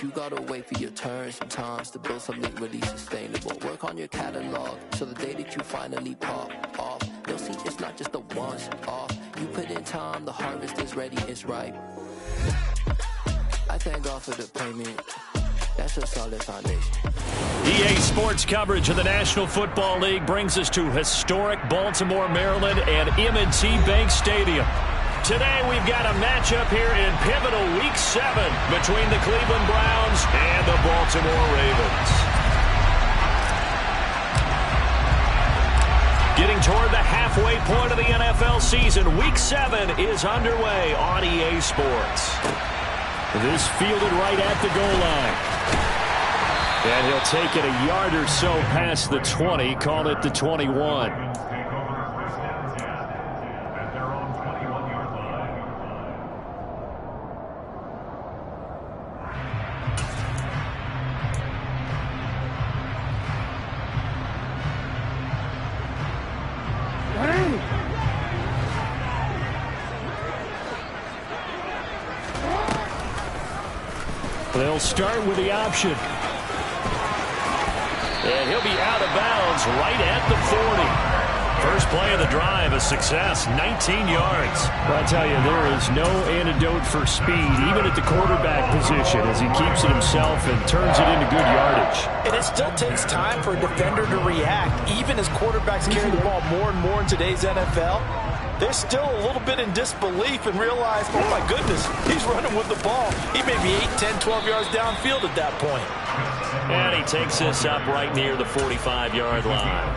You gotta wait for your turn sometimes to build something really sustainable. Work on your catalog so the day that you finally pop off, you'll see it's not just a once off. You put in time, the harvest is ready, it's ripe. I thank God for the payment. That's a solid foundation. EA Sports coverage of the National Football League brings us to historic Baltimore, Maryland and M&T Bank Stadium. Today we've got a matchup here in pivotal Week 7 between the Cleveland Browns and the Baltimore Ravens. Getting toward the halfway point of the NFL season, Week 7 is underway on EA Sports. This fielded right at the goal line. And he'll take it a yard or so past the 20, call it the 21. They'll start with the option. And he'll be out of bounds right at the 40. First play of the drive, a success, 19 yards. Well, I tell you, there is no antidote for speed, even at the quarterback position, as he keeps it himself and turns it into good yardage. And it still takes time for a defender to react, even as quarterbacks carry the ball more and more in today's NFL. They're still a little bit in disbelief and realize, oh my goodness, he's running with the ball. He may be 8, 10, 12 yards downfield at that point. And he takes this up right near the 45-yard line.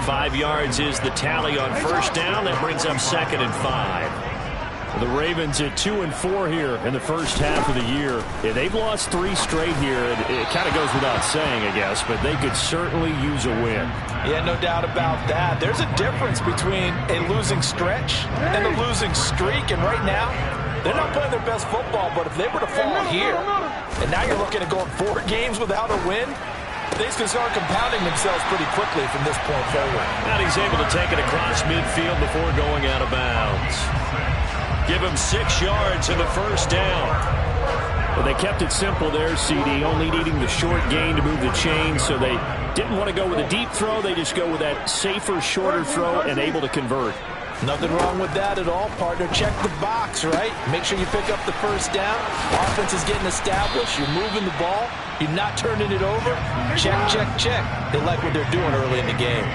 5 yards is the tally on first down. That brings up 2nd and 5. The Ravens at 2-4 here in the first half of the year. Yeah, they've lost 3 straight here. It kind of goes without saying, I guess, but they could certainly use a win. Yeah, no doubt about that. There's a difference between a losing stretch and a losing streak, and right now, they're not playing their best football, but if they were to fall here, and now you're looking at going 4 games without a win, things can start compounding themselves pretty quickly from this point forward. And he's able to take it across midfield before going out of bounds. Give him 6 yards in the first down. Well, they kept it simple there, CD, only needing the short gain to move the chain, so they didn't want to go with a deep throw. They just go with that safer, shorter throw and able to convert. Nothing wrong with that at all, partner. Check the box, right? Make sure you pick up the first down. Offense is getting established. You're moving the ball. You're not turning it over. Check, check, check. They like what they're doing early in the game.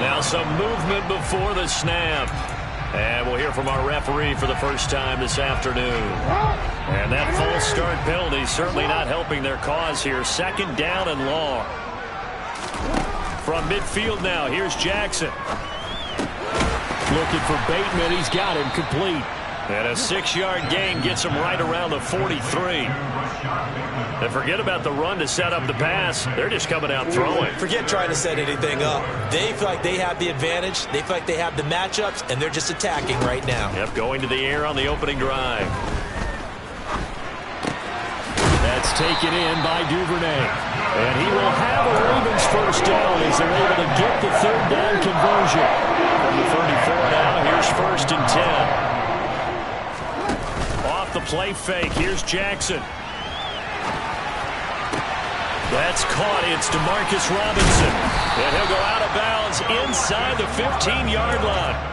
Now some movement before the snap. And we'll hear from our referee for the first time this afternoon. And that false start penalty certainly not helping their cause here. 2nd down and long. From midfield now, here's Jackson. Looking for Bateman. He's got him complete. And a 6-yard gain gets him right around the 43. And forget about the run to set up the pass. They're just coming out throwing. Forget trying to set anything up. They feel like they have the advantage. They feel like they have the matchups, and they're just attacking right now. Yep, going to the air on the opening drive. That's taken in by Duvernay. And he will have a Ravens first down as they're able to get the 3rd down conversion. From the 34 now, here's 1st and 10. Off the play fake, here's Jackson. That's caught. It's DeMarcus Robinson. And he'll go out of bounds inside the 15-yard line.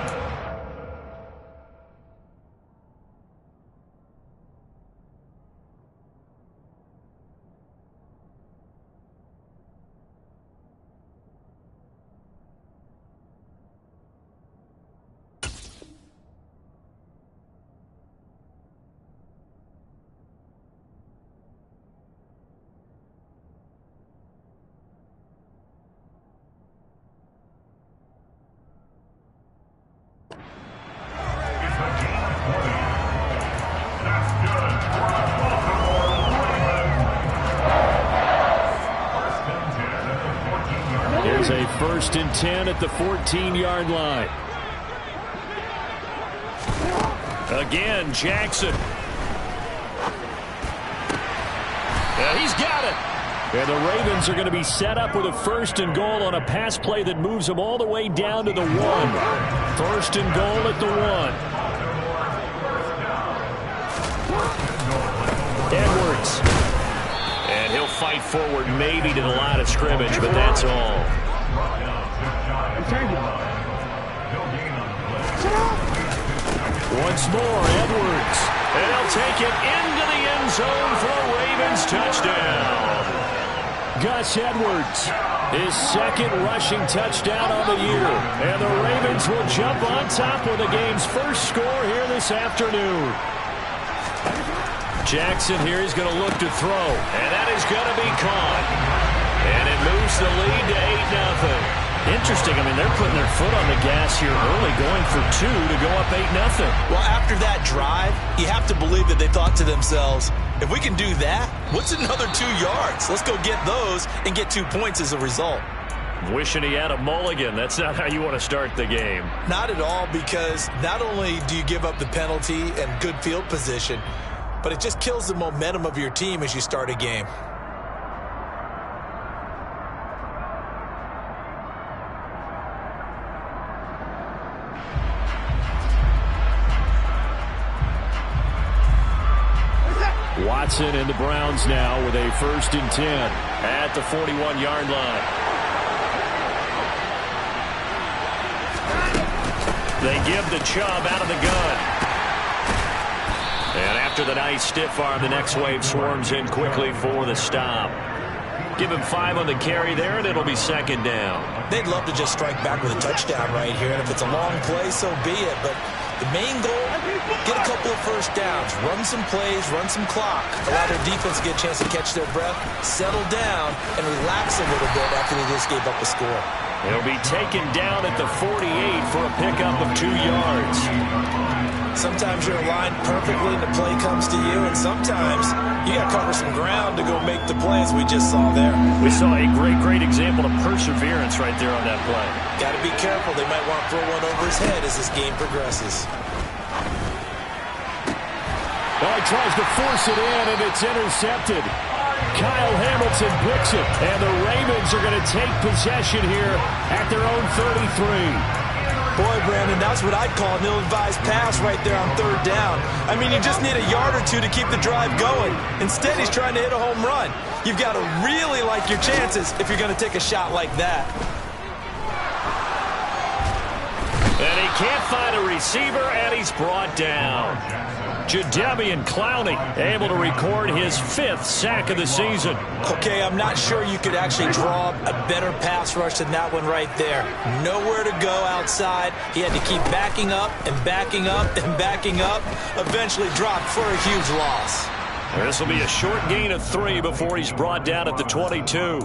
There's a 1st and 10 at the 14-yard line. Again, Jackson. He's got it. And the Ravens are going to be set up with a 1st and goal on a pass play that moves them all the way down to the 1. 1st and goal at the 1. Edwards. And he'll fight forward maybe to the line of scrimmage, but that's all. Once more, Edwards. And he'll take it into the end zone for a Ravens touchdown. Gus Edwards, his 2nd rushing touchdown on the year. And the Ravens will jump on top with the game's first score here this afternoon. Jackson here is going to look to throw. And that is going to be caught. And it moves the lead to 8-0. Interesting. I mean, they're putting their foot on the gas here early, going for 2 to go up 8-0. Well, after that drive, you have to believe that they thought to themselves, if we can do that, what's another 2 yards? Let's go get those and get 2 points as a result. Wishing he had a mulligan. That's not how you want to start the game. Not at all, because not only do you give up the penalty and good field position, but it just kills the momentum of your team as you start a game. Watson and the Browns now with a 1st and 10 at the 41-yard line. They give the Chubb out of the gun. And after the nice stiff arm, the next wave swarms in quickly for the stop. Give him 5 on the carry there, and it'll be 2nd down. They'd love to just strike back with a touchdown right here, and if it's a long play, so be it. But the main goal, get a couple of 1st downs, run some plays, run some clock, allow their defense to get a chance to catch their breath, settle down, and relax a little bit after they just gave up a score. He'll be taken down at the 48 for a pickup of 2 yards. Sometimes you're aligned perfectly and the play comes to you, and sometimes you got to cover some ground to go make the play, as we just saw there. We saw a great example of perseverance right there on that play. Got to be careful. They might want to throw one over his head as this game progresses. Oh, he tries to force it in, and it's intercepted. Kyle Hamilton picks it, and the Ravens are going to take possession here at their own 33. Boy, Brandon, that's what I'd call an ill-advised pass right there on 3rd down. I mean, you just need a yard or 2 to keep the drive going. Instead, he's trying to hit a home run. You've got to really like your chances if you're going to take a shot like that. And he can't find a receiver, and he's brought down. Jadeveon Clowney able to record his 5th sack of the season. Okay, I'm not sure you could actually draw a better pass rush than that one right there. Nowhere to go outside. He had to keep backing up and backing up and backing up. Eventually dropped for a huge loss. This will be a short gain of 3 before he's brought down at the 22.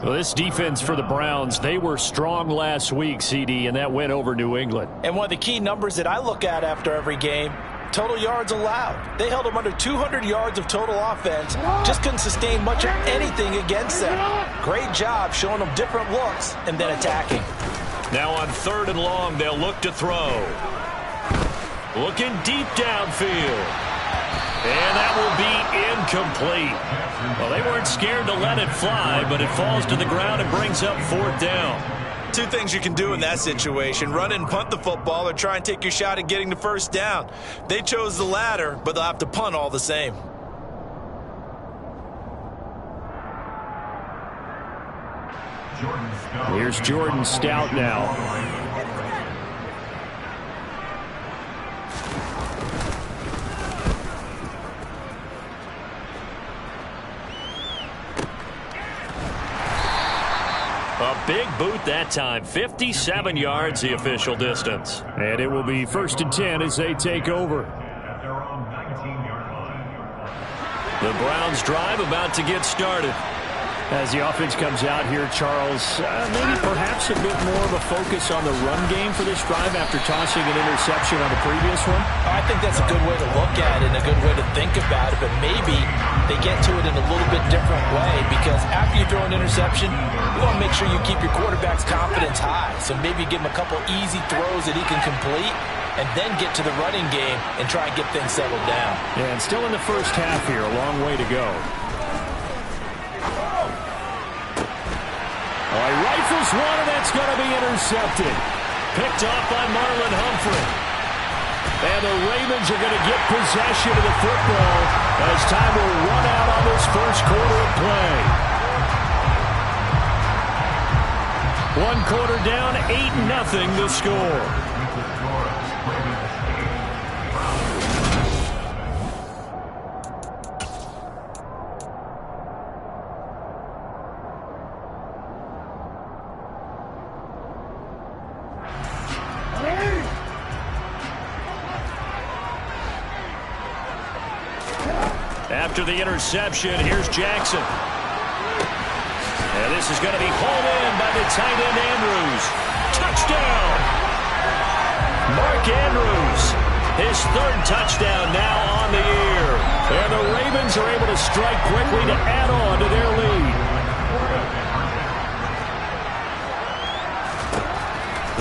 Well, this defense for the Browns, they were strong last week, CD, and that went over New England. And one of the key numbers that I look at after every game, total yards allowed. They held them under 200 yards of total offense. Just couldn't sustain much of anything against them. Great job showing them different looks and then attacking. Now on 3rd and long, they'll look to throw. Looking deep downfield. And that will be incomplete. Well, they weren't scared to let it fly, but it falls to the ground and brings up 4th down. 2 things you can do in that situation: run and punt the football, or try and take your shot at getting the 1st down. They chose the latter, but they'll have to punt all the same. Here's Jordan Stout now. A big boot that time. 57 yards the official distance. And it will be 1st and 10 as they take over. The Browns drive about to get started. As the offense comes out here, Charles, maybe perhaps a bit more of a focus on the run game for this drive after tossing an interception on the previous one? I think that's a good way to look at it and a good way to think about it, but maybe they get to it in a little bit different way, because after you throw an interception, you want to make sure you keep your quarterback's confidence high. So maybe give him a couple easy throws that he can complete, and then get to the running game and try and get things settled down. Yeah, and still in the first half here, a long way to go. one, and that's going to be intercepted. Picked off by Marlon Humphrey. And the Ravens are going to get possession of the football as time will run out on this first quarter of play. 1 quarter down, 8-0 the score. After the interception, here's Jackson. And this is going to be hauled in by the tight end Andrews. Touchdown! Mark Andrews, his 3rd touchdown now on the year. And the Ravens are able to strike quickly to add on to their lead.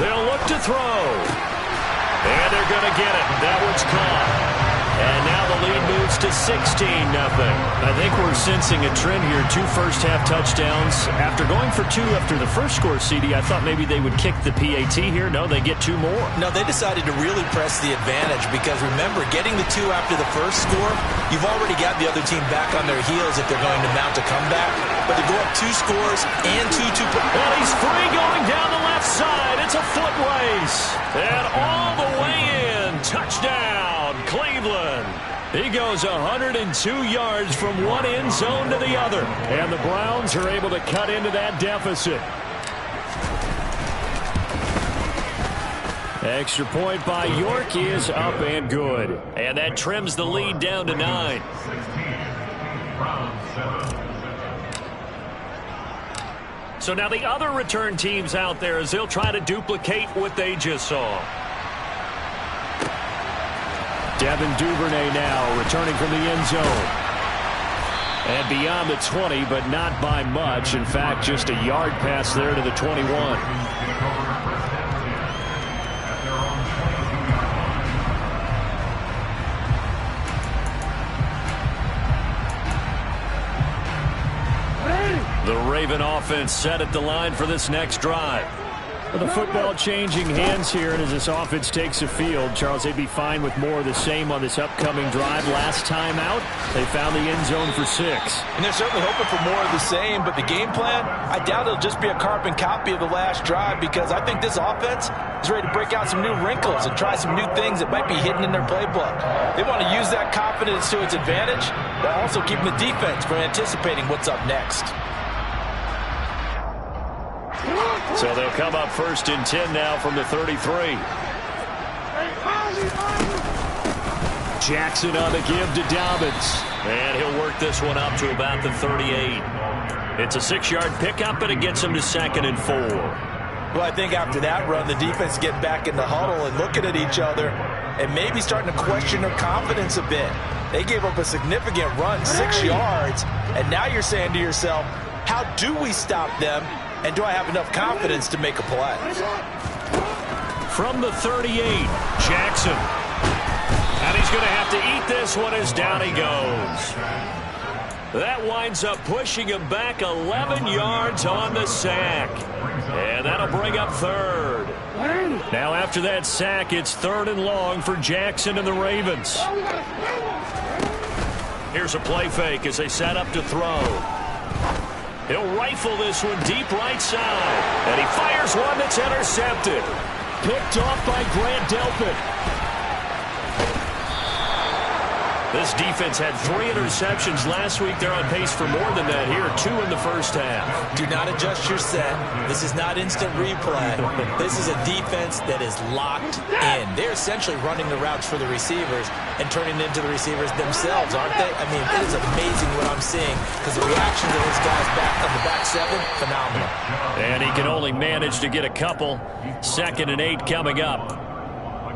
They'll look to throw. And they're going to get it. That one's caught. And now the lead moves to 16-0. I think we're sensing a trend here. 2 first-half touchdowns. After going for 2 after the first score, CD, I thought maybe they would kick the PAT here. No, they get 2 more. No, they decided to really press the advantage because, remember, getting the 2 after the first score, you've already got the other team back on their heels if they're going to mount a comeback. But to go up 2 scores and 2-2... Well, he's free going down the left side. It's a foot race. And all the way in. Touchdown, Cleveland. He goes 102 yards from one end zone to the other. And the Browns are able to cut into that deficit. Extra point by York is up and good. And that trims the lead down to 9. So now the other return teams out there as they'll try to duplicate what they just saw. Devin Duvernay now returning from the end zone. And beyond the 20, but not by much. In fact, just a yard pass there to the 21. The Raven offense set at the line for this next drive. The football changing hands here, and as this offense takes the field, Charles, they'd be fine with more of the same on this upcoming drive. Last time out, they found the end zone for 6. And they're certainly hoping for more of the same, but the game plan, I doubt it'll just be a carbon copy of the last drive because I think this offense is ready to break out some new wrinkles and try some new things that might be hidden in their playbook. They want to use that confidence to its advantage, but also keeping the defense from anticipating what's up next. So they'll come up 1st and 10 now from the 33. Jackson on the give to Dobbins. And he'll work this one up to about the 38. It's a 6-yard pickup, and it gets him to 2nd and 4. Well, I think after that run, the defense getting back in the huddle and looking at each other and maybe starting to question their confidence a bit. They gave up a significant run, 6 yards, and now you're saying to yourself, how do we stop them? And do I have enough confidence to make a play? From the 38, Jackson. And he's going to have to eat this one as down he goes. That winds up pushing him back 11 yards on the sack. And that'll bring up 3rd. Now after that sack, it's 3rd and long for Jackson and the Ravens. Here's a play fake as they set up to throw. He'll rifle this one deep right side. And he fires one that's intercepted. Picked off by Grant Delpit. This defense had 3 interceptions last week. They're on pace for more than that here. 2 in the first half. Do not adjust your set. This is not instant replay. This is a defense that is locked in. They're essentially running the routes for the receivers and turning it into the receivers themselves, aren't they? I mean, it is amazing what I'm seeing because the reactions of those guys back on the back 7, phenomenal. And he can only manage to get a couple. 2nd and 8 coming up.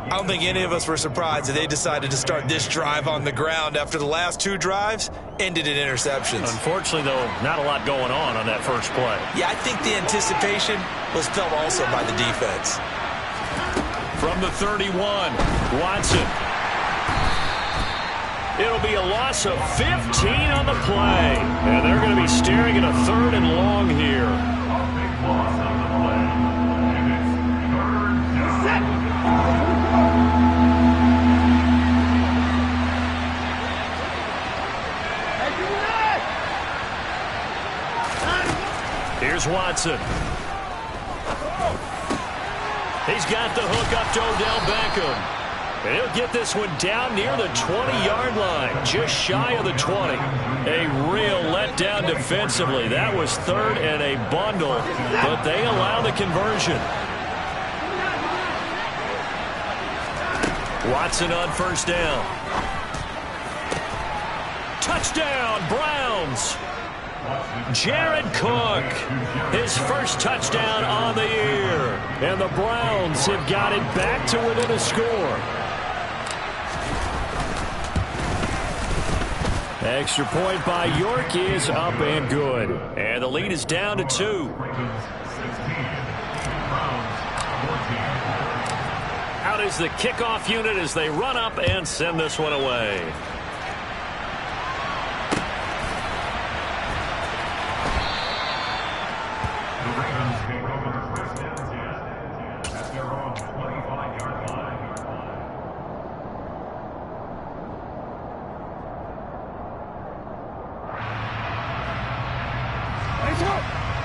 I don't think any of us were surprised that they decided to start this drive on the ground after the last 2 drives ended in interceptions. Unfortunately, though, not a lot going on that first play. Yeah, I think the anticipation was felt also by the defense. From the 31, Watson. It'll be a loss of 15 on the play. And they're going to be staring at a 3rd and long here. Jackson. He's got the hook up to Odell Beckham. And he'll get this one down near the 20-yard line, just shy of the 20. A real letdown defensively. That was third and a bundle, but they allow the conversion. Watson on first down. Touchdown, Browns. Jared Cook, his first touchdown on the year. And the Browns have got it back to within a score. Extra point by York is up and good. And the lead is down to 2. Out is the kickoff unit as they run up and send this one away.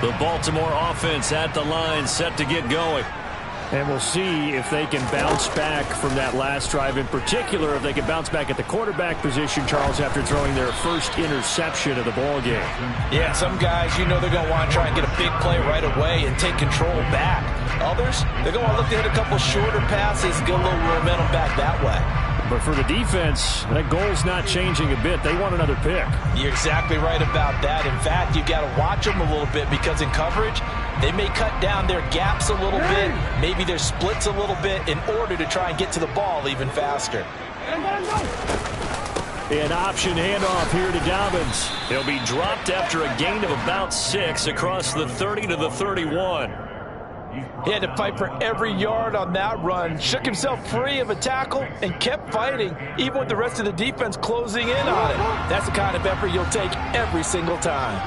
The Baltimore offense at the line, set to get going. And we'll see if they can bounce back from that last drive. In particular, if they can bounce back at the quarterback position, Charles, after throwing their first interception of the ballgame. Yeah, some guys, you know they're going to want to try and get a big play right away and take control back. Others, they're going to look to hit a couple shorter passes, get a little momentum back that way. But for the defense, that goal's not changing a bit. They want another pick. You're exactly right about that. In fact, you've got to watch them a little bit because in coverage, they may cut down their gaps a little bit, maybe their splits a little bit in order to try and get to the ball even faster. An option handoff here to Dobbins. He'll be dropped after a gain of about 6 across the 30 to the 31. He had to fight for every yard on that run, shook himself free of a tackle, and kept fighting, even with the rest of the defense closing in on it. That's the kind of effort you'll take every single time.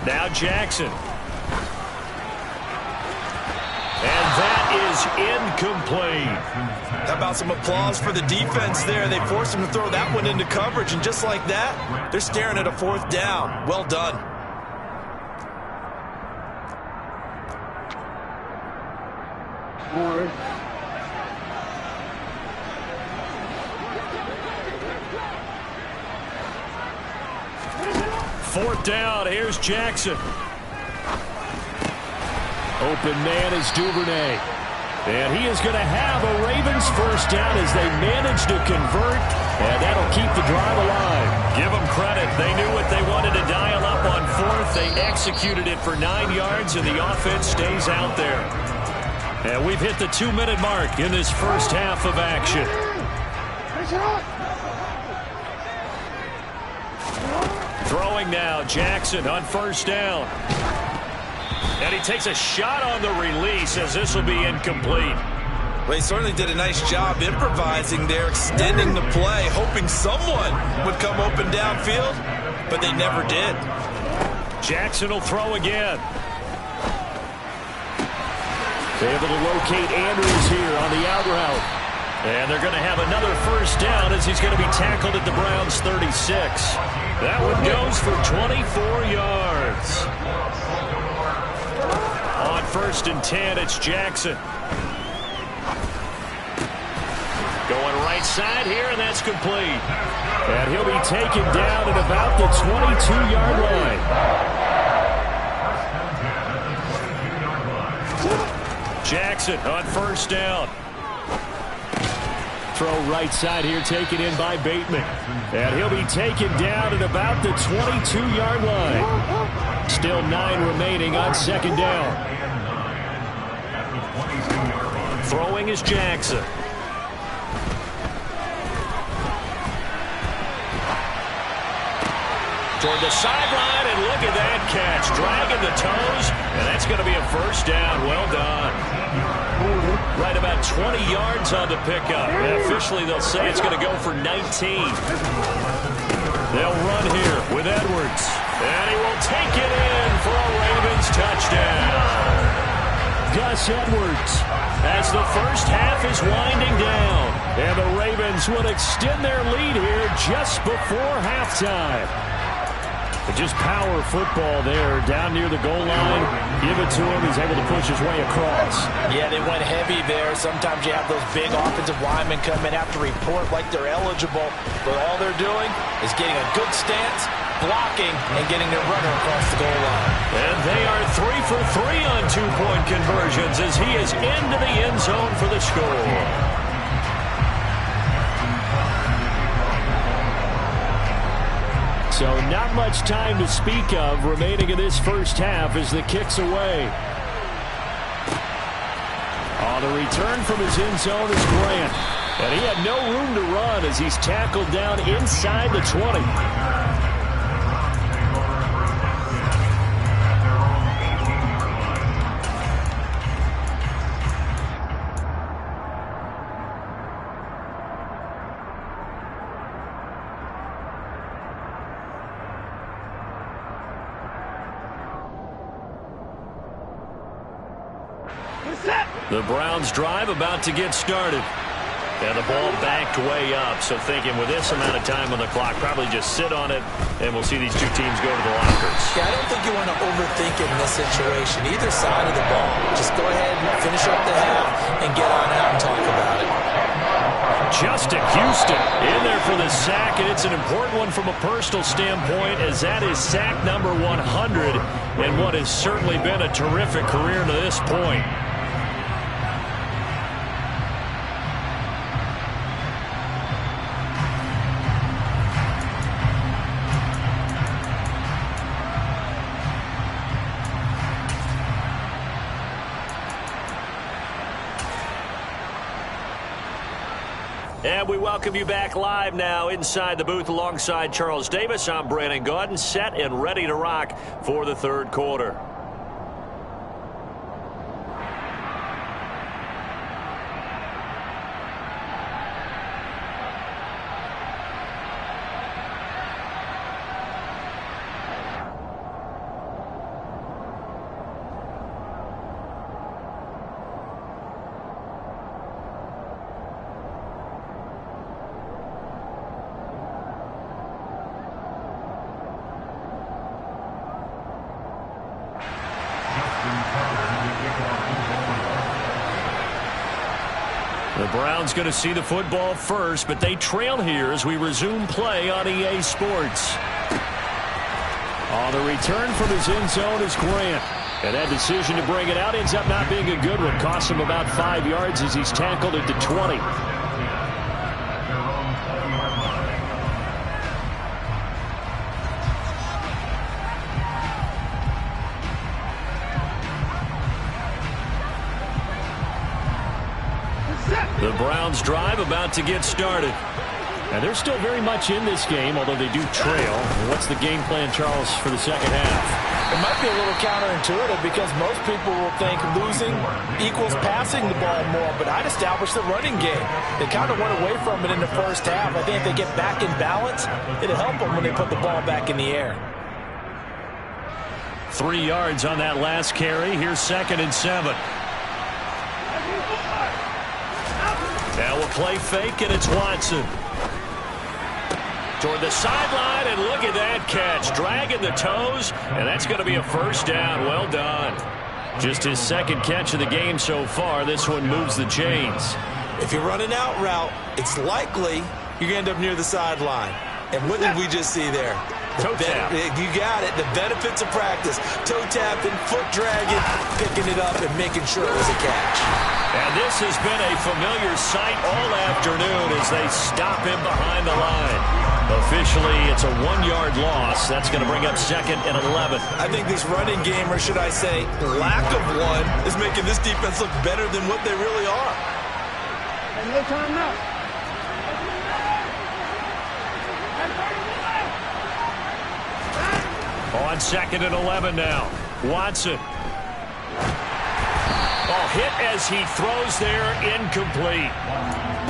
Now Jackson. And that is incomplete. How about some applause for the defense there? They forced him to throw that one into coverage, and just like that, they're staring at a 4th down. Well done. Fourth down, here's Jackson. Open man is Duvernay. And he is going to have a Ravens first down as they manage to convert, and that'll keep the drive alive. Give them credit. They knew what they wanted to dial up on 4th. They executed it for 9 yards, and the offense stays out there. And we've hit the 2-minute mark in this first half of action. Throwing now, Jackson on first down. And he takes a shot on the release as this will be incomplete. Well, he certainly did a nice job improvising there, extending the play, hoping someone would come open downfield, but they never did. Jackson will throw again. They're able to locate Andrews here on the out route. And they're going to have another first down as he's going to be tackled at the Browns' 36. That one goes for 24 yards. On 1st and 10, it's Jackson. Going right side here, and that's complete. And he'll be taken down at about the 22-yard line. Jackson on first down. Throw right side here, taken in by Bateman. And he'll be taken down at about the 22-yard line. Still 9 remaining on second down. Throwing is Jackson. Toward the sideline, and look at that catch. Dragging the toes, and that's going to be a first down. Well done. Right about 20 yards on the pickup. And officially, they'll say it's going to go for 19. They'll run here with Edwards. And he will take it in for a Ravens touchdown. Got Gus Edwards as the first half is winding down. And the Ravens will extend their lead here just before halftime. But just power football there down near the goal line. Give it to him. He's able to push his way across. Yeah, they went heavy there. Sometimes you have those big offensive linemen come in, have to report like they're eligible. But all they're doing is getting a good stance, blocking, and getting their runner across the goal line. And they are 3 for 3 on two-point conversions as he is into the end zone for the score. So not much time to speak of remaining in this first half as the kick's away. On the return from his end zone is Grant. And he had no room to run as he's tackled down inside the 20. The Browns drive about to get started. And the ball backed way up. So thinking with this amount of time on the clock, probably just sit on it, and we'll see these two teams go to the lockers. Yeah, I don't think you want to overthink it in this situation. Either side of the ball. Just go ahead and finish up the half and get on out and talk about it. Justin Houston in there for the sack, and it's an important one from a personal standpoint as that is sack number 100 and what has certainly been a terrific career to this point. And we welcome you back live now inside the booth alongside Charles Davis. I'm Brandon Gaudin, set and ready to rock for the third quarter. The Browns going to see the football first, but they trail here as we resume play on EA Sports. On the return from his end zone is Grant. And that decision to bring it out ends up not being a good one. Costs him about 5 yards as he's tackled at the 20. The Browns drive about to get started. And they're still very much in this game, although they do trail. What's the game plan, Charles, for the second half? It might be a little counterintuitive because most people will think losing equals passing the ball more, but I'd establish the running game. They kind of went away from it in the first half. I think if they get back in balance, it'll help them when they put the ball back in the air. 3 yards on that last carry. Here's 2nd and 7. Now we'll play fake, and it's Watson. Toward the sideline, and look at that catch. Dragging the toes, and that's going to be a first down. Well done. Just his second catch of the game so far. This one moves the chains. If you're running out route, it's likely you're going to end up near the sideline. And what did we just see there? Toe tap. You got it. The benefits of practice. Toe tapping, foot dragging, picking it up, and making sure it was a catch. And this has been a familiar sight all afternoon as they stop him behind the line. Officially, it's a 1-yard loss. That's going to bring up 2nd and 11. I think this running game, or should I say lack of one, is making this defense look better than what they really are. And no time now. On 2nd and 11 now. Watson. Oh, hit as he throws there, incomplete.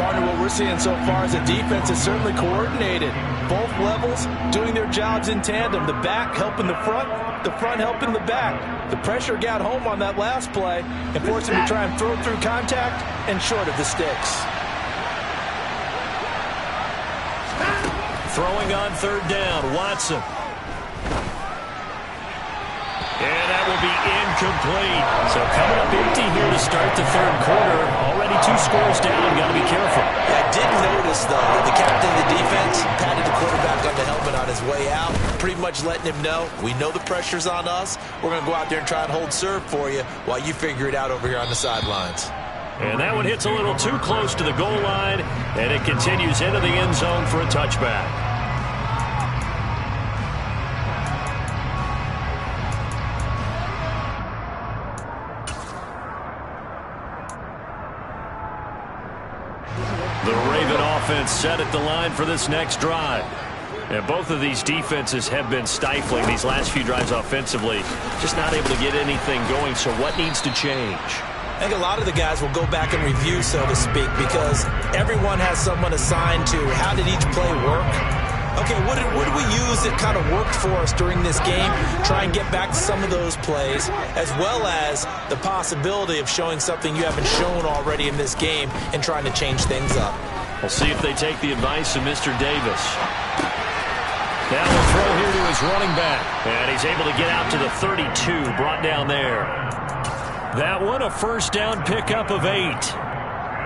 Partner, what we're seeing so far is the defense is certainly coordinated. Both levels doing their jobs in tandem. The back helping the front helping the back. The pressure got home on that last play and forced him to try and throw through contact and short of the sticks. Throwing on third down, Watson. And that will be incomplete. So coming up empty here to start the third quarter. Already 2 scores down. Got to be careful. I did notice, though, that the captain of the defense patted the quarterback on the helmet on his way out, pretty much letting him know, we know the pressure's on us. We're going to go out there and try and hold serve for you while you figure it out over here on the sidelines. And that one hits a little too close to the goal line, and it continues into the end zone for a touchback. The Raven offense set at the line for this next drive. And both of these defenses have been stifling these last few drives offensively. Just not able to get anything going, so what needs to change? I think a lot of the guys will go back and review, so to speak, because everyone has someone assigned to how did each play work. Okay, what did we use that kind of worked for us during this game? Try and get back to some of those plays, as well as the possibility of showing something you haven't shown already in this game and trying to change things up. We'll see if they take the advice of Mr. Davis. Now we'll throw here to his running back. And he's able to get out to the 32, brought down there. That one, a first down pickup of 8.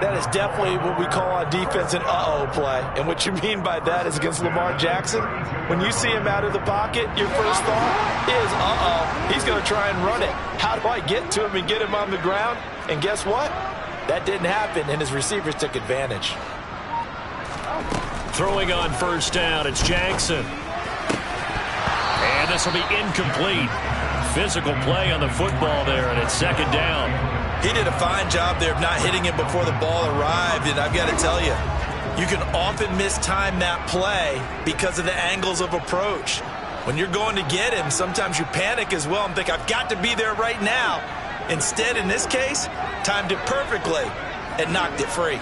That is definitely what we call on defense an uh-oh play. And what you mean by that is against Lamar Jackson, when you see him out of the pocket, your first thought is, uh-oh, he's going to try and run it. How do I get to him and get him on the ground? And guess what? That didn't happen, and his receivers took advantage. Throwing on first down, it's Jackson. And this will be incomplete. Physical play on the football there, and it's second down. He did a fine job there of not hitting him before the ball arrived, and I've got to tell you, you can often mistime that play because of the angles of approach. When you're going to get him, sometimes you panic as well and think, I've got to be there right now. Instead, in this case, timed it perfectly and knocked it free.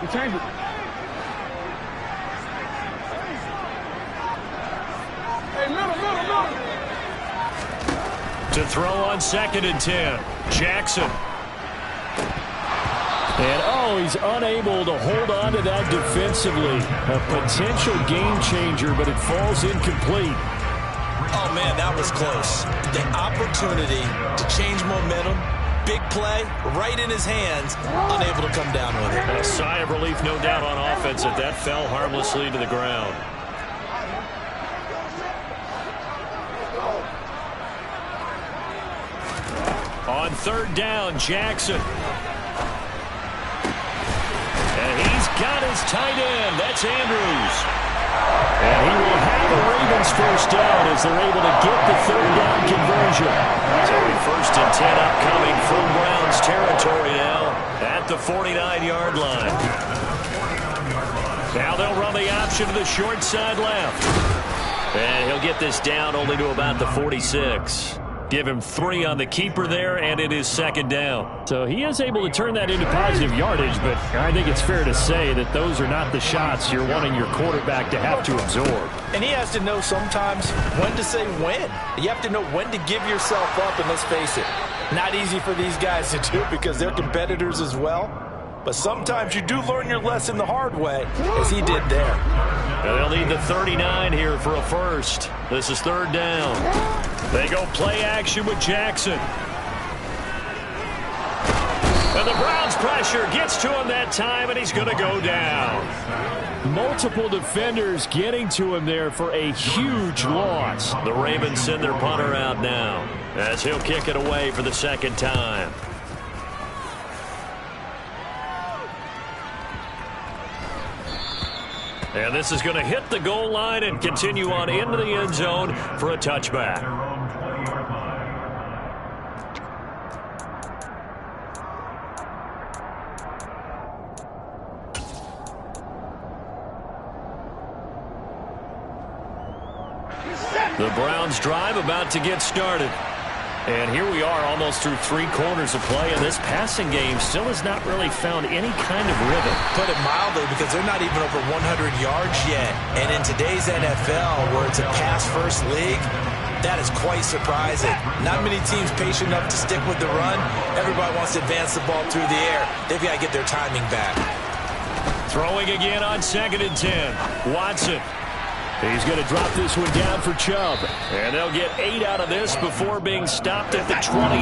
You change it. Hey, middle. To throw on 2nd and 10, Jackson. And, he's unable to hold on to that defensively. A potential game changer, but it falls incomplete. Oh, man, that was close. The opportunity to change momentum, big play, right in his hands, unable to come down with it. A sigh of relief, no doubt, on offense that fell harmlessly to the ground. On third down, Jackson. And he's got his tight end. That's Andrews. And he will have a Ravens first down as they're able to get the third down conversion. So a 1st and 10 upcoming from Browns territory now at the 49-yard line. Now they'll run the option to the short side left. And he'll get this down only to about the 46. Give him 3 on the keeper there, and it is second down. So he is able to turn that into positive yardage, but I think it's fair to say that those are not the shots you're wanting your quarterback to have to absorb. And he has to know sometimes when to say when. You have to know when to give yourself up, and let's face it, not easy for these guys to do because they're competitors as well. But sometimes you do learn your lesson the hard way, as he did there. And they'll need the 39 here for a first. This is third down. They go play action with Jackson. And the Browns pressure gets to him that time, and he's going to go down. Multiple defenders getting to him there for a huge loss. The Ravens send their punter out now as he'll kick it away for the second time. And this is going to hit the goal line and continue on into the end zone for a touchback. Set. The Browns drive about to get started. And here we are almost through 3 quarters of play, and this passing game still has not really found any kind of rhythm. Put it mildly, because they're not even over 100 yards yet. And in today's NFL, where it's a pass-first league, that is quite surprising. Not many teams patient enough to stick with the run. Everybody wants to advance the ball through the air. They've got to get their timing back. Throwing again on 2nd and 10. Watson. He's going to drop this one down for Chubb. And they'll get 8 out of this before being stopped at the 28.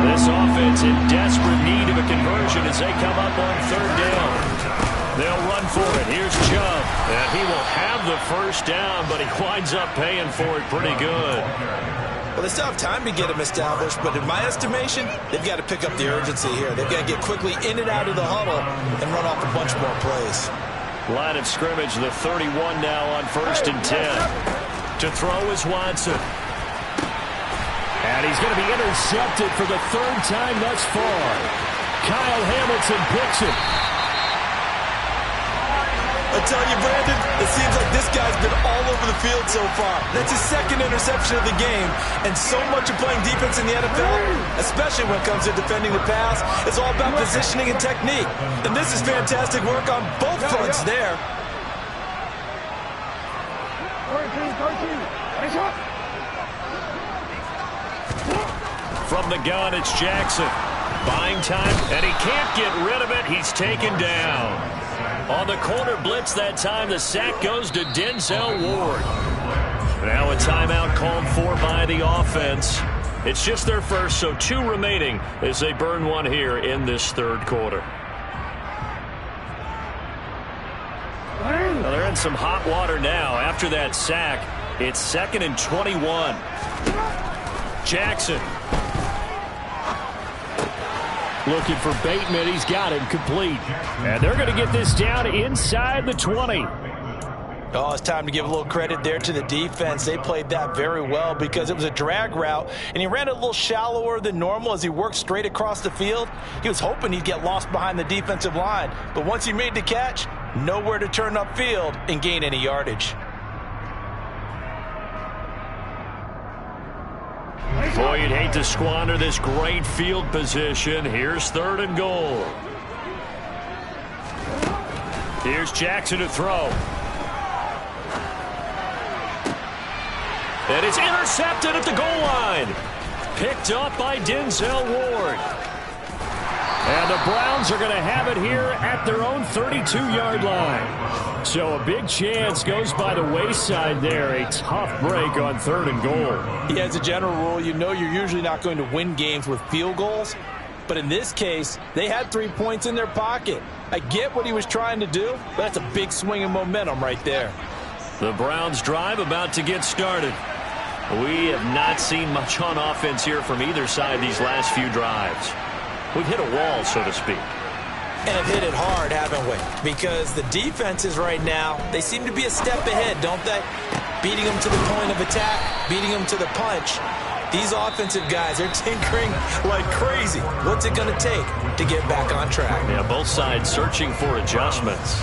This offense in desperate need of a conversion as they come up on 3rd down. They'll run for it. Here's Chubb. And he will have the first down, but he winds up paying for it pretty good. Well, they still have time to get him established, but in my estimation, they've got to pick up the urgency here. They've got to get quickly in and out of the huddle and run off a bunch more plays. Line of scrimmage, the 31 now on 1st and 10. To throw is Watson. And he's going to be intercepted for the 3rd time thus far. Kyle Hamilton picks it. I tell you, Brandon, it seems like this guy's been all over the field so far. That's his 2nd interception of the game. And so much of playing defense in the NFL, especially when it comes to defending the pass, is all about positioning and technique. And this is fantastic work on both fronts there. From the gun, it's Jackson. Buying time, and he can't get rid of it. He's taken down. On the corner blitz that time, the sack goes to Denzel Ward. Now a timeout called for by the offense. It's just their first, so 2 remaining as they burn one here in this 3rd quarter. Well, they're in some hot water now. After that sack, it's 2nd and 21. Jackson. Looking for Bateman. He's got him complete. And they're going to get this down inside the 20. Oh, it's time to give a little credit there to the defense. They played that very well because it was a drag route, and he ran it a little shallower than normal as he worked straight across the field. He was hoping he'd get lost behind the defensive line, but once he made the catch, nowhere to turn upfield and gain any yardage. Boy, you'd hate to squander this great field position. Here's 3rd and goal. Here's Jackson to throw. And it's intercepted at the goal line. Picked up by Denzel Ward. And the Browns are going to have it here at their own 32-yard line. So a big chance goes by the wayside there. A tough break on 3rd and goal. Yeah, as a general rule, you know you're usually not going to win games with field goals. But in this case, they had 3 points in their pocket. I get what he was trying to do, but that's a big swing of momentum right there. The Browns drive about to get started. We have not seen much on offense here from either side these last few drives. We've hit a wall, so to speak. And have hit it hard, haven't we? Because the defenses right now, they seem to be a step ahead, don't they? Beating them to the point of attack, beating them to the punch. These offensive guys are tinkering like crazy. What's it going to take to get back on track? Yeah, both sides searching for adjustments.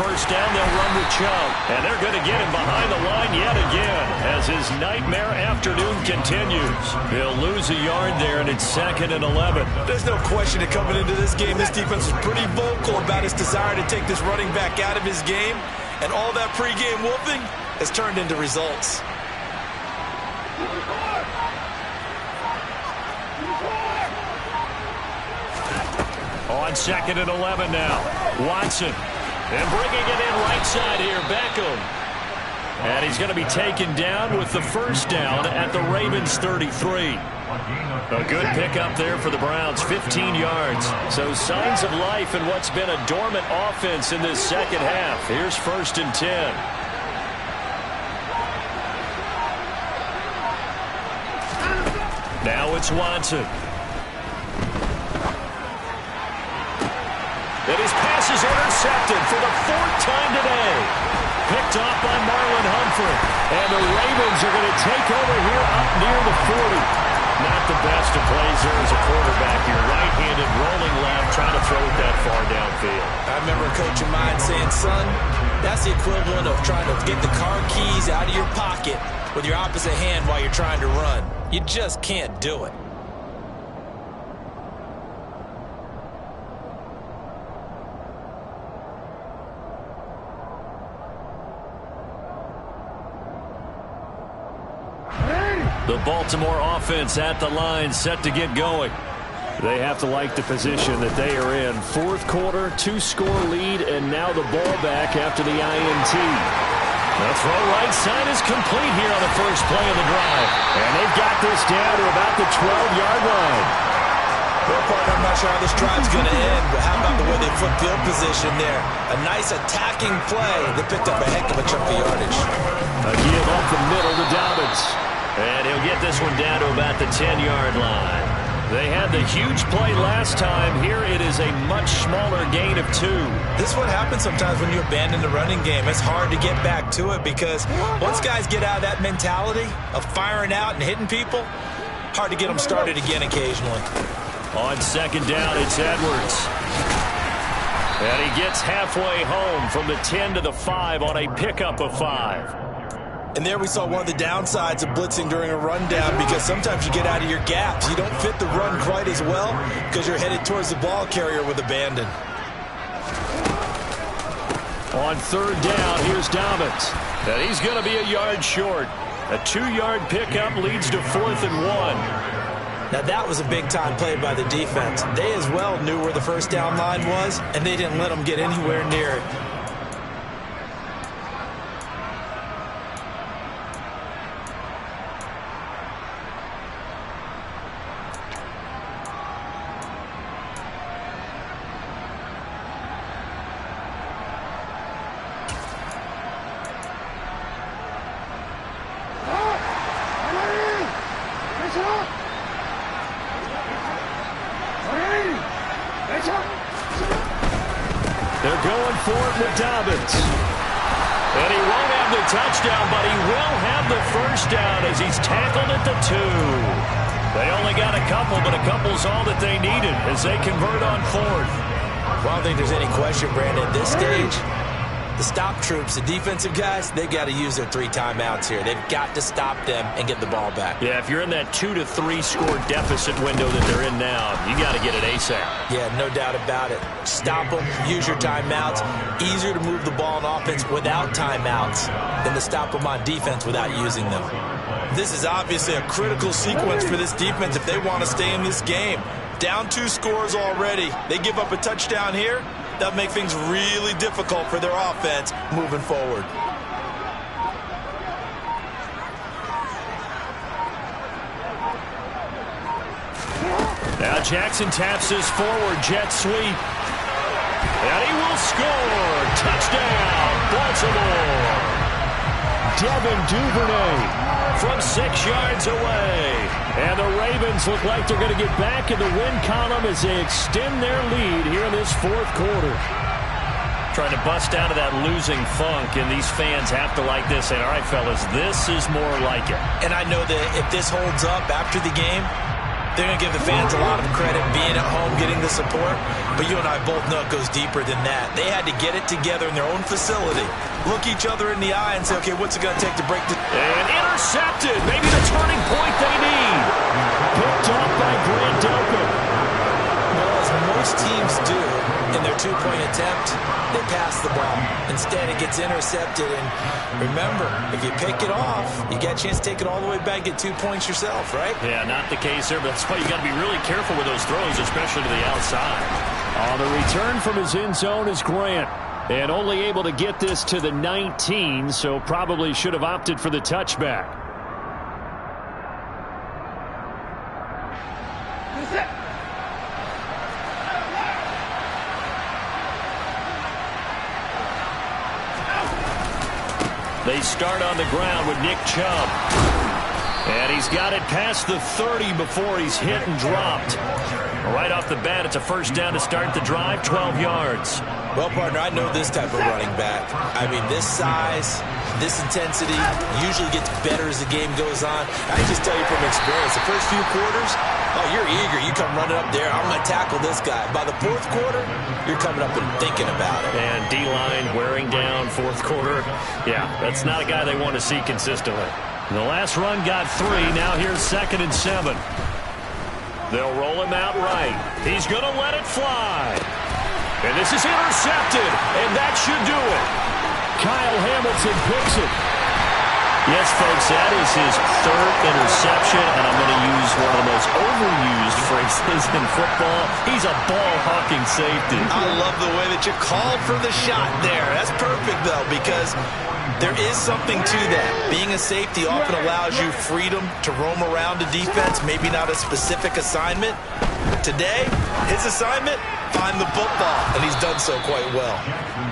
First down, they'll run with Chubb. And they're going to get him behind the line yet again as his nightmare afternoon continues. They'll lose a yard there, and it's 2nd and 11. There's no question that coming into this game, this defense was pretty vocal about his desire to take this running back out of his game. And all that pregame whooping has turned into results. On 2nd and 11 now. Watson. And bringing it in right side here, Beckham. And he's going to be taken down with the first down at the Ravens 33. A good pickup there for the Browns, 15 yards. So signs of life in what's been a dormant offense in this second half. Here's 1st and 10. Now it's Watson. And his pass is is intercepted for the 4th time today. Picked off by Marlon Humphrey. And the Ravens are going to take over here up near the 40. Not the best of plays there as a quarterback. You're right-handed, rolling left, trying to throw it that far downfield. I remember a coach of mine saying, son, that's the equivalent of trying to get the car keys out of your pocket with your opposite hand while you're trying to run. You just can't do it. The Baltimore offense at the line, set to get going. They have to like the position that they are in. 4th quarter, 2-score lead, and now the ball back after the INT. The throw right side is complete here on the first play of the drive. And they've got this down to about the 12-yard line. Well, partner, I'm not sure how this drive's going to end, but how about the way they flip field position there? A nice attacking play. They picked up a heck of a chunk of yardage. A give up the middle to Dobbins. And he'll get this one down to about the 10-yard line. They had the huge play last time. Here it is a much smaller gain of 2. This is what happens sometimes when you abandon the running game. It's hard to get back to it because once guys get out of that mentality of firing out and hitting people, hard to get them started again occasionally. On 2nd down, it's Edwards. And he gets halfway home from the 10 to the 5 on a pickup of 5. And there we saw one of the downsides of blitzing during a rundown because sometimes you get out of your gaps. You don't fit the run quite as well because you're headed towards the ball carrier with abandon. On 3rd down, here's Dobbins. And he's going to be a yard short. A 2-yard pickup leads to 4th and 1. Now that was a big-time play by the defense. They as well knew where the first down line was, and they didn't let them get anywhere near it. They're going for it with Dobbins. And he won't have the touchdown, but he will have the first down as he's tackled at the 2. They only got a couple, but a couple's all that they needed as they convert on 4th. Well, I don't think there's any question, Brandon. At this stage, the stop troops, the defensive guys, they've got to use their 3 timeouts here. They've got to stop them and get the ball back. Yeah, if you're in that 2 to 3 score deficit window that they're in now, you got to get it ASAP. Yeah, no doubt about it. Stop them, use your timeouts. Easier to move the ball on offense without timeouts than to stop them on defense without using them. This is obviously a critical sequence for this defense if they want to stay in this game. Down 2 scores already. They give up a touchdown here. That'll make things really difficult for their offense moving forward. Now Jackson taps his forward jet sweep. And he will score. Touchdown, Baltimore. Devin Duvernay from 6 yards away. And the Ravens look like they're going to get back in the win column as they extend their lead here in this 4th quarter. Trying to bust out of that losing funk, and these fans have to like this. And all right, fellas, this is more like it. And I know that if this holds up after the game, they're going to give the fans a lot of credit being at home, getting the support. But you and I both know it goes deeper than that. They had to get it together in their own facility, look each other in the eye and say, okay, what's it going to take to break the... And intercepted. Maybe the turning point they need. Picked up by Grant Delpit. Well, as most teams do in their 2-point attempt, they pass the ball. Instead, it gets intercepted. And remember, if you pick it off, you get a chance to take it all the way back, get 2 points yourself, right? Yeah, not the case there, but that's why you got to be really careful with those throws, especially to the outside. On the return from his end zone is Grant. And only able to get this to the 19, so probably should have opted for the touchback. They start on the ground with Nick Chubb. And he's got it past the 30 before he's hit and dropped. Right off the bat, it's a first down to start the drive, 12 yards. Well, partner, I know this type of running back. I mean, this size, this intensity usually gets better as the game goes on. I can just tell you from experience, the first few quarters, oh, you're eager. You come running up there, I'm going to tackle this guy. By the fourth quarter, you're coming up and thinking about it. And D-line wearing down fourth quarter. Yeah, that's not a guy they want to see consistently. The last run got 3. Now here's 2nd and 7. They'll roll him out right. He's going to let it fly. And this is intercepted, and that should do it. Kyle Hamilton picks it. Yes, folks, that is his 3rd interception, and I'm going to use one of the most overused phrases in football. He's a ball-hawking safety. I love the way that you called for the shot there. That's perfect, though, because there is something to that. Being a safety often allows you freedom to roam around the defense, maybe not a specific assignment. Today, his assignment, find the football, and he's done so quite well.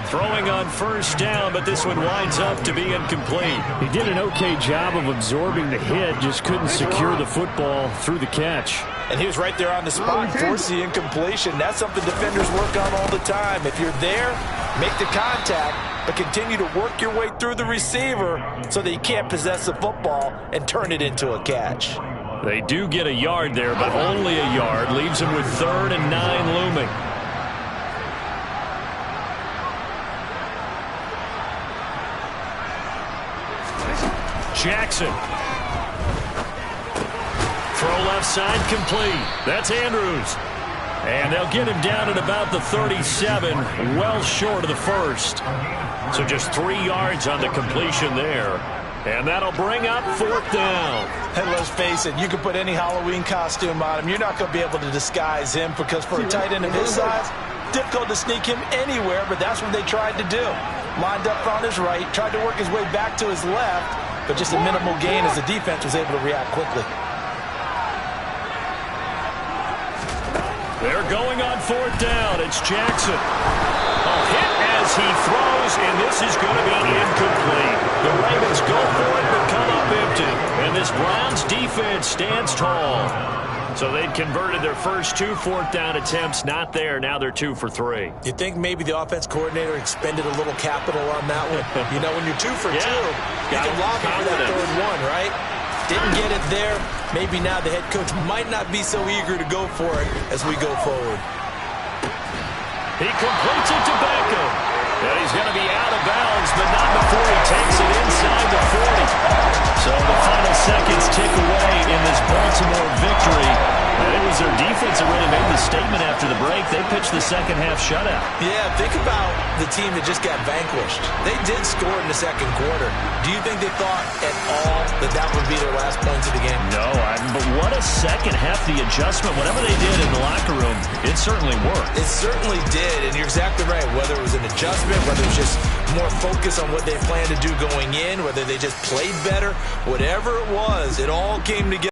Throwing on first down, but this one winds up to be incomplete. He did an okay job of absorbing the hit, just couldn't secure the football through the catch. And he was right there on the spot, forced the incompletion. That's something defenders work on all the time. If you're there, make the contact, but continue to work your way through the receiver so that you can't possess the football and turn it into a catch. They do get a yard there, but only a yard. Leaves them with 3rd and 9 looming. Jackson. Throw left side complete. That's Andrews. And they'll get him down at about the 37, well short of the first. So just 3 yards on the completion there. And that'll bring up 4th down. And let's face it, you can put any Halloween costume on him. You're not going to be able to disguise him because for a tight end of his size, difficult to sneak him anywhere, but that's what they tried to do. Lined up on his right, tried to work his way back to his left, but just a minimal gain as the defense was able to react quickly. They're going on 4th down. It's Jackson. A hit as he throws, and this is going to be incomplete. The Ravens go for it, but come up empty. And this Browns defense stands tall. So they'd converted their first 2 4th down attempts. Not there. Now they're 2 for 3. You think maybe the offense coordinator expended a little capital on that one? You know, when you're 2 for 2, you can lock it for that 3rd one, right? Didn't get it there. Maybe now the head coach might not be so eager to go for it as we go forward. He completes it to Beckham. And he's going to be out of bounds, but not before he takes it inside the 40. So the final seconds tick away in this Baltimore victory. And it was their defense that really made the statement after the break. They pitched the second half shutout. Yeah, think about the team that just got vanquished. They did score in the 2nd quarter. Do you think they thought at all that that would be their last points of the game? No, but what a second half. The adjustment, whatever they did in the locker room, it certainly worked. It certainly did, and you're exactly right. Whether it was an adjustment, whether it was just more focus on what they planned to do going in, whether they just played better, whatever it was, it all came together.